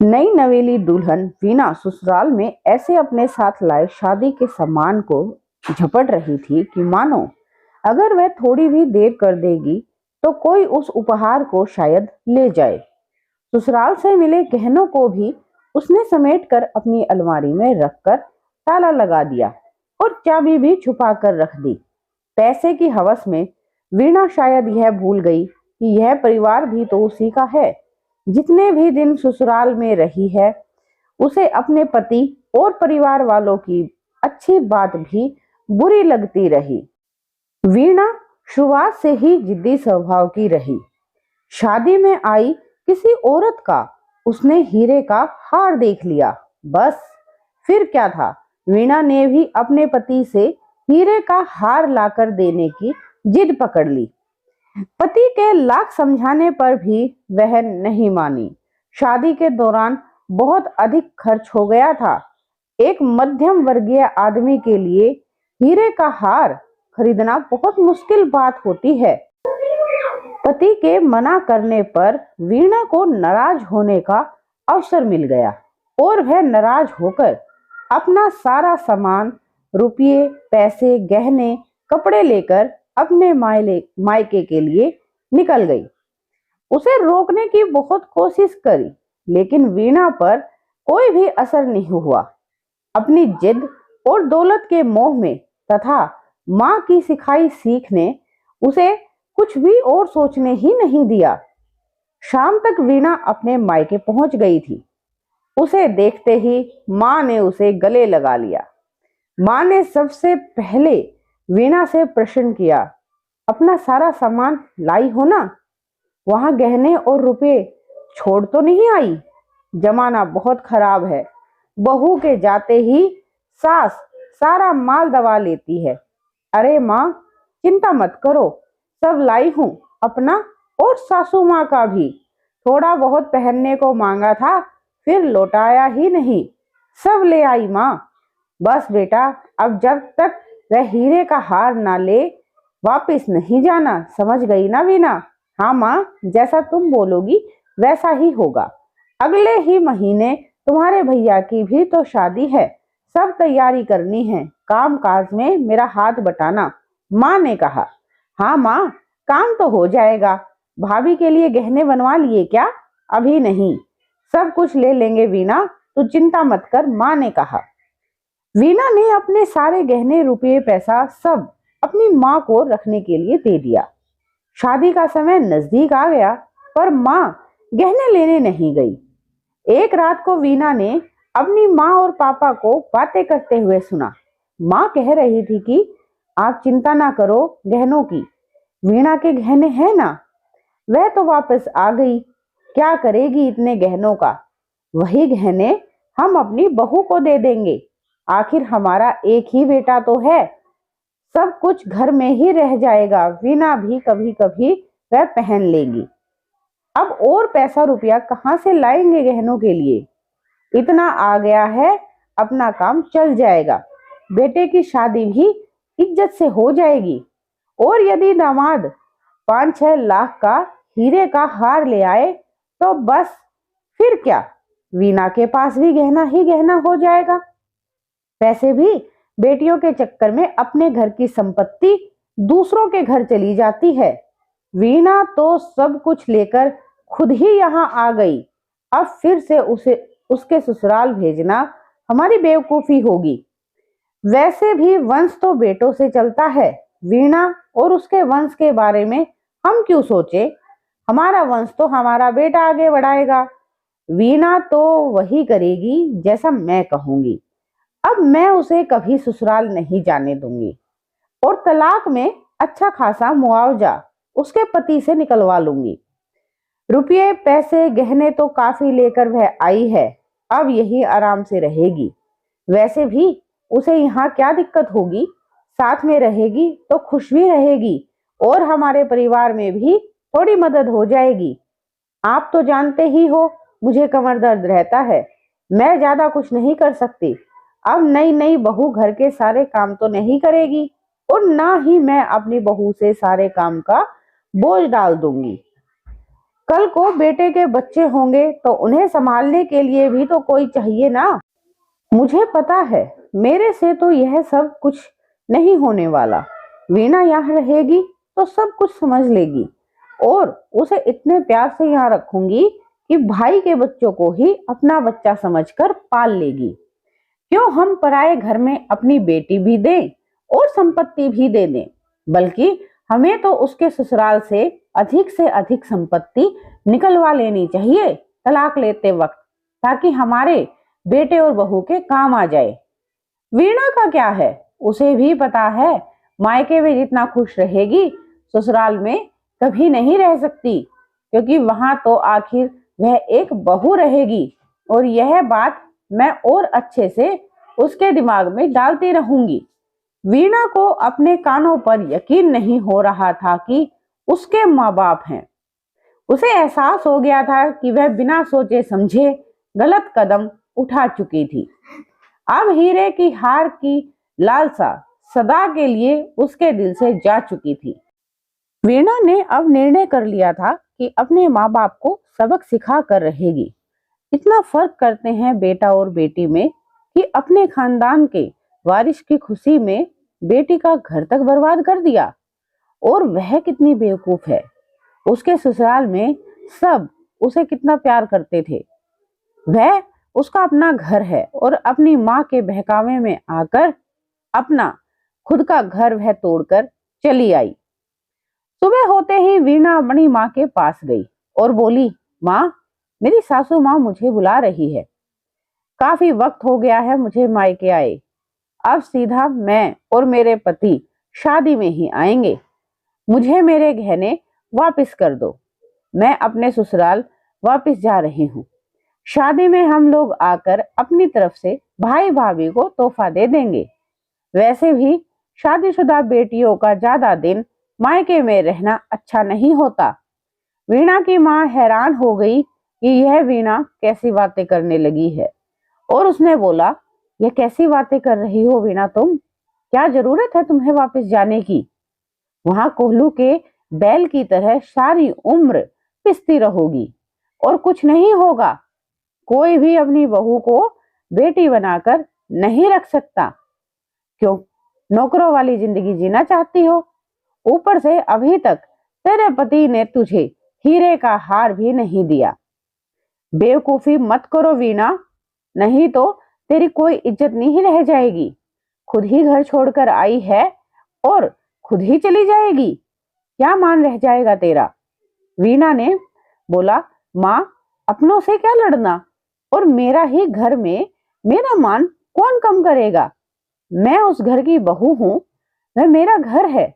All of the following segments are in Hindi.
नई नवेली दुल्हन वीना ससुराल में ऐसे अपने साथ लाए शादी के सामान को झपट रही थी कि मानो अगर वह थोड़ी भी देर कर देगी तो कोई उस उपहार को शायद ले जाए। ससुराल से मिले गहनों को भी उसने समेट कर अपनी अलमारी में रखकर ताला लगा दिया और चाबी भी छुपा कर रख दी। पैसे की हवस में वीणा शायद यह भूल गई कि यह परिवार भी तो उसी का है। जितने भी दिन ससुराल में रही है उसे अपने पति और परिवार वालों की अच्छी बात भी बुरी लगती रही। वीणा शुरुआत से ही जिद्दी स्वभाव की रही। शादी में आई किसी औरत का उसने हीरे का हार देख लिया, बस फिर क्या था। वीणा ने भी अपने पति से हीरे का हार लाकर देने की जिद पकड़ ली। पति के लाख समझाने पर भी वह नहीं मानी। शादी के दौरान बहुत अधिक खर्च हो गया था। एक मध्यम वर्गीय आदमी के लिए हीरे का हार खरीदना बहुत मुश्किल बात होती है। पति के मना करने पर वीणा को नाराज होने का अवसर मिल गया और वह नाराज होकर अपना सारा सामान, रुपये, पैसे, गहने, कपड़े लेकर अपने मायके के लिए निकल गई। उसे रोकने की बहुत कोशिश करी लेकिन वीणा पर कोई भी असर नहीं हुआ। अपनी जिद और दौलत के मोह में तथा माँ की सिखाई सीख ने उसे कुछ भी और सोचने ही नहीं दिया। शाम तक वीणा अपने मायके पहुंच गई थी। उसे देखते ही माँ ने उसे गले लगा लिया। माँ ने सबसे पहले वीणा से प्रश्न किया, अपना सारा सामान लाई हो ना? वहां गहने और रुपए छोड़ तो नहीं आई? जमाना बहुत खराब है। बहू के जाते ही सास सारा माल दबा लेती है। अरे माँ, चिंता मत करो, सब लाई हूं, अपना और सासू माँ का भी। थोड़ा बहुत पहनने को मांगा था, फिर लौटाया ही नहीं, सब ले आई माँ। बस बेटा, अब जब तक वह हीरे का हार ना ले वापस नहीं जाना, समझ गई ना वीणा? हाँ माँ, जैसा तुम बोलोगी वैसा ही होगा। अगले ही महीने तुम्हारे भैया की भी तो शादी है, सब तैयारी करनी है। काम काज में मेरा हाथ बटाना। माँ ने कहा। हाँ माँ, काम तो हो जाएगा। भाभी के लिए गहने बनवा लिए क्या? अभी नहीं, सब कुछ ले लेंगे वीणा, तू चिंता मत कर, माँ ने कहा। वीणा ने अपने सारे गहने, रुपये, पैसा सब अपनी माँ को रखने के लिए दे दिया। शादी का समय नजदीक आ गया पर माँ गहने लेने नहीं गई। एक रात को वीणा ने अपनी माँ और पापा को बातें करते हुए सुना। माँ कह रही थी कि आप चिंता ना करो गहनों की, वीणा के गहने हैं ना, वह तो वापस आ गई, क्या करेगी इतने गहनों का? वही गहने हम अपनी बहू को दे देंगे, आखिर हमारा एक ही बेटा तो है, सब कुछ घर में ही रह जाएगा, वीणा भी कभी कभी वह पहन लेगी। अब और पैसा रुपया कहाँ से लाएंगे गहनों के लिए? इतना आ गया है, अपना काम चल जाएगा, बेटे की शादी भी इज्जत से हो जाएगी। और यदि दामाद 5-6 लाख का हीरे का हार ले आए तो बस फिर क्या, वीणा के पास भी गहना ही गहना हो जाएगा। पैसे भी बेटियों के चक्कर में अपने घर की संपत्ति दूसरों के घर चली जाती है। वीणा तो सब कुछ लेकर खुद ही यहाँ आ गई, अब फिर से उसे उसके ससुराल भेजना हमारी बेवकूफी होगी। वैसे भी वंश तो बेटों से चलता है, वीणा और उसके वंश के बारे में हम क्यों सोचे? हमारा वंश तो हमारा बेटा आगे बढ़ाएगा। वीणा तो वही करेगी जैसा मैं कहूंगी। अब मैं उसे कभी ससुराल नहीं जाने दूंगी और तलाक में अच्छा खासा मुआवजा उसके पति से निकलवा लूंगी। रुपये, पैसे, गहने तो काफी लेकर वह आई है, अब यही आराम से रहेगी। वैसे भी उसे यहाँ क्या दिक्कत होगी, साथ में रहेगी तो खुश भी रहेगी और हमारे परिवार में भी थोड़ी मदद हो जाएगी। आप तो जानते ही हो मुझे कमर दर्द रहता है, मैं ज्यादा कुछ नहीं कर सकती। अब नई नई बहू घर के सारे काम तो नहीं करेगी और ना ही मैं अपनी बहू से सारे काम का बोझ डाल दूंगी। कल को बेटे के बच्चे होंगे तो उन्हें संभालने के लिए भी तो कोई चाहिए ना। मुझे पता है मेरे से तो यह सब कुछ नहीं होने वाला। वीणा यहाँ रहेगी तो सब कुछ समझ लेगी और उसे इतने प्यार से यहाँ रखूंगी कि भाई के बच्चों को ही अपना बच्चा समझकर पाल लेगी। क्यों हम पराये घर में अपनी बेटी भी दें और संपत्ति भी दे दें, बल्कि हमें तो उसके ससुराल से अधिक संपत्ति निकलवा लेनी चाहिए तलाक लेते वक्त, ताकि हमारे बेटे और बहू के काम आ जाए। वीणा का क्या है, उसे भी पता है मायके में जितना खुश रहेगी ससुराल में कभी नहीं रह सकती, क्योंकि वहां तो आखिर वह एक बहू रहेगी। और यह बात मैं और अच्छे से उसके दिमाग में डालती रहूंगी। वीणा को अपने कानों पर यकीन नहीं हो रहा था कि उसके माँ बाप हैं। उसे एहसास हो गया था कि वह बिना सोचे समझे गलत कदम उठा चुकी थी। अब हीरे की हार की लालसा सदा के लिए उसके दिल से जा चुकी थी। वीणा ने अब निर्णय कर लिया था कि अपने माँ बाप को सबक सिखा कर रहेगी। इतना फर्क करते हैं बेटा और बेटी में कि अपने खानदान के वारिस की खुशी में बेटी का घर तक बर्बाद कर दिया। और वह कितनी बेवकूफ है, उसके ससुराल में सब उसे कितना प्यार करते थे। वह उसका अपना घर है और अपनी माँ के बहकावे में आकर अपना खुद का घर वह तोड़कर चली आई। सुबह होते ही वीणा अपनी माँ के पास गई और बोली, माँ, मेरी सासू माँ मुझे बुला रही है। काफी वक्त हो गया है मुझे मायके आए। अब सीधा मैं और मेरे पति शादी में ही आएंगे। मुझे मेरे गहने वापस कर दो। मैं अपने ससुराल वापस जा रही हूँ। शादी में हम लोग आकर अपनी तरफ से भाई भाभी को तोहफा दे देंगे। वैसे भी शादीशुदा बेटियों का ज्यादा दिन मायके में रहना अच्छा नहीं होता। वीणा की माँ हैरान हो गई कि यह वीणा कैसी बातें करने लगी है और उसने बोला, यह कैसी बातें कर रही हो वीणा तुम? क्या जरूरत है तुम्हें वापस जाने की? वहां कोहलू के बैल की तरह सारी उम्र पिसती रहोगी और कुछ नहीं होगा। कोई भी अपनी बहू को बेटी बनाकर नहीं रख सकता। क्यों नौकरों वाली जिंदगी जीना चाहती हो? ऊपर से अभी तक तेरे पति ने तुझे हीरे का हार भी नहीं दिया। बेवकूफी मत करो वीणा, नहीं तो तेरी कोई इज्जत नहीं रह जाएगी। खुद ही घर छोड़कर आई है और खुद ही चली जाएगी। क्या मान रह जाएगा तेरा? वीणा ने बोला, माँ, अपनों से क्या लड़ना, और मेरा ही घर में मेरा मान कौन कम करेगा? मैं उस घर की बहू हूँ, वह मेरा घर है।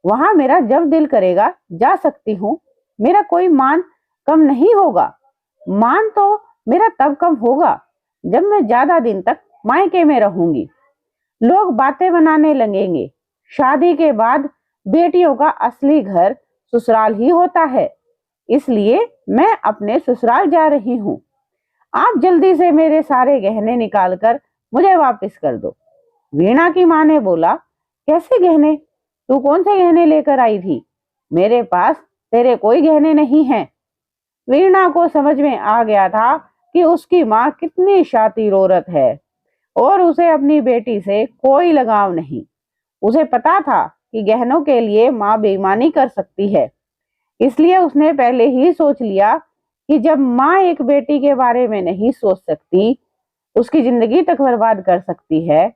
वहां मेरा जब दिल करेगा जा सकती हूँ। मेरा कोई मान कम नहीं होगा। मान तो मेरा तब कम होगा जब मैं ज्यादा दिन तक मायके में रहूंगी। लोग बातें बनाने लगेंगे। शादी के बाद बेटियों का असली घर ससुराल ही होता है। इसलिए मैं अपने ससुराल जा रही हूँ। आप जल्दी से मेरे सारे गहने निकालकर मुझे वापस कर दो। वीणा की माँ ने बोला, कैसे गहने? तू कौन से गहने लेकर आई थी? मेरे पास तेरे कोई गहने नहीं हैं। वीणा को समझ में आ गया था कि उसकी माँ कितनी शातिर औरत है और उसे अपनी बेटी से कोई लगाव नहीं। उसे पता था कि गहनों के लिए माँ बेईमानी कर सकती है, इसलिए उसने पहले ही सोच लिया कि जब माँ एक बेटी के बारे में नहीं सोच सकती, उसकी जिंदगी तक बर्बाद कर सकती है,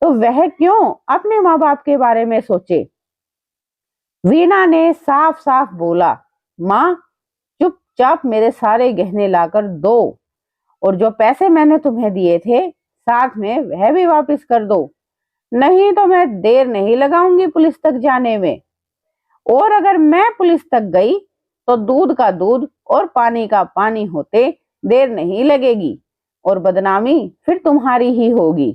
तो वह क्यों अपने माँ बाप के बारे में सोचे। वीणा ने साफ साफ बोला, माँ, चुपचाप मेरे सारे गहने लाकर दो और जो पैसे मैंने तुम्हें दिए थे साथ में वह भी वापस कर दो, नहीं तो मैं देर नहीं लगाऊंगी पुलिस तक जाने में। और अगर मैं पुलिस तक गई तो दूध का दूध और पानी का पानी होते देर नहीं लगेगी और बदनामी फिर तुम्हारी ही होगी।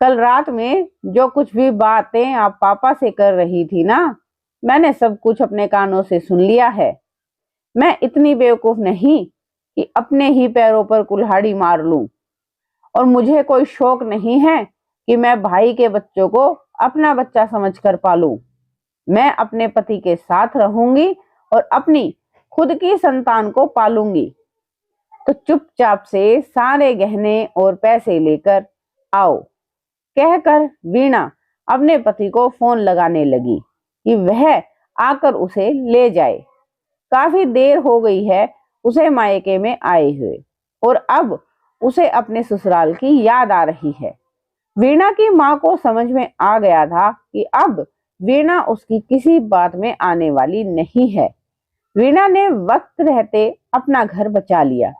कल रात में जो कुछ भी बातें आप पापा से कर रही थी ना, मैंने सब कुछ अपने कानों से सुन लिया है। मैं इतनी बेवकूफ नहीं कि अपने ही पैरों पर कुल्हाड़ी मार लूं, और मुझे कोई शौक नहीं है कि मैं भाई के बच्चों को अपना बच्चा समझकर पालूं। मैं अपने पति के साथ रहूंगी और अपनी खुद की संतान को पालूंगी, तो चुपचाप से सारे गहने और पैसे लेकर आओ, कहकर वीणा अपने पति को फोन लगाने लगी कि वह आकर उसे ले जाए। काफी देर हो गई है उसे मायके में आए हुए और अब उसे अपने ससुराल की याद आ रही है। वीणा की माँ को समझ में आ गया था कि अब वीणा उसकी किसी बात में आने वाली नहीं है। वीणा ने वक्त रहते अपना घर बचा लिया,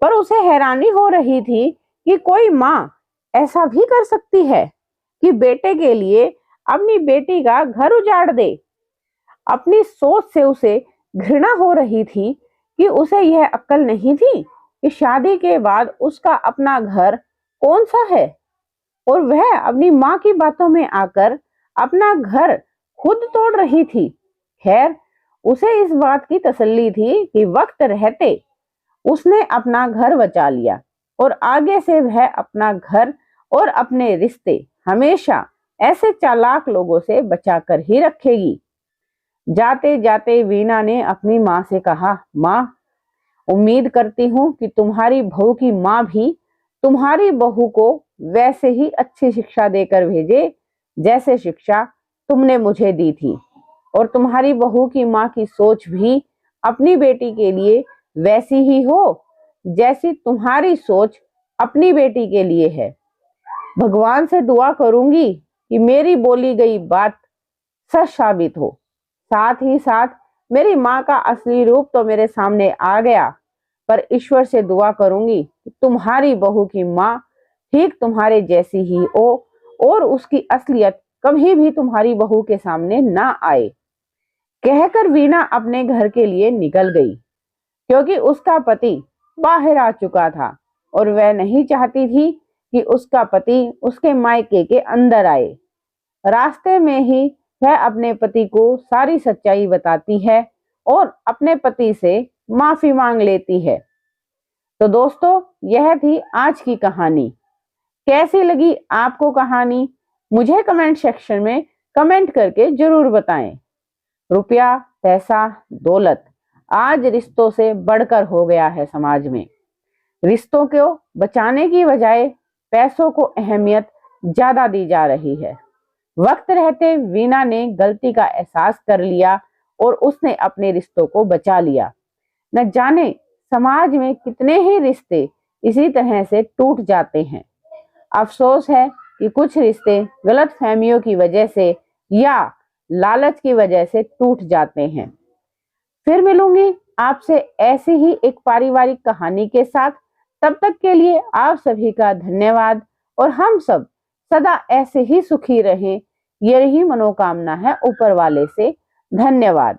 पर उसे हैरानी हो रही थी कि कोई माँ ऐसा भी कर सकती है कि बेटे के लिए अपनी बेटी का घर उजाड़ दे। अपनी सोच से उसे घृणा हो रही थी कि उसे यह अक्ल नहीं थी कि शादी के बाद उसका अपना घर कौन सा है, और वह अपनी माँ की बातों में आकर अपना घर खुद तोड़ रही थी। खैर, उसे इस बात की तसल्ली थी कि वक्त रहते उसने अपना घर बचा लिया और आगे से वह अपना घर और अपने रिश्ते हमेशा ऐसे चालाक लोगों से बचाकर ही रखेगी। जाते जाते वीणा ने अपनी माँ से कहा, माँ, उम्मीद करती हूँ कि तुम्हारी बहू की माँ भी तुम्हारी बहू को वैसे ही अच्छी शिक्षा देकर भेजे जैसे शिक्षा तुमने मुझे दी थी, और तुम्हारी बहू की माँ की सोच भी अपनी बेटी के लिए वैसी ही हो जैसी तुम्हारी सोच अपनी बेटी के लिए है। भगवान से दुआ करूंगी कि मेरी बोली गई बात सच साबित हो। साथ ही साथ मेरी माँ का असली रूप तो मेरे सामने आ गया, पर ईश्वर से दुआ करूंगी कि तुम्हारी बहू की माँ ठीक तुम्हारे जैसी ही हो और उसकी असलियत कभी भी तुम्हारी बहू के सामने ना आए। कहकर वीणा अपने घर के लिए निकल गई, क्योंकि उसका पति बाहर आ चुका था और वह नहीं चाहती थी कि उसका पति उसके मायके के अंदर आए। रास्ते में ही वह अपने पति को सारी सच्चाई बताती है और अपने पति से माफी मांग लेती है। तो दोस्तों, यह थी आज की कहानी। कैसी लगी आपको कहानी, मुझे कमेंट सेक्शन में कमेंट करके जरूर बताएं। रुपया, पैसा, दौलत आज रिश्तों से बढ़कर हो गया है समाज में। रिश्तों को बचाने की बजाय पैसों को अहमियत ज्यादा दी जा रही है। वक्त रहते वीणा ने गलती का एहसास कर लिया और उसने अपने रिश्तों को बचा लिया। न जाने समाज में कितने ही रिश्ते इसी तरह से टूट जाते हैं। अफसोस है कि कुछ रिश्ते गलत फहमियों की वजह से या लालच की वजह से टूट जाते हैं। फिर मिलूंगी आपसे ऐसी ही एक पारिवारिक कहानी के साथ। तब तक के लिए आप सभी का धन्यवाद और हम सब सदा ऐसे ही सुखी रहें, यही मनोकामना है ऊपर वाले से। धन्यवाद।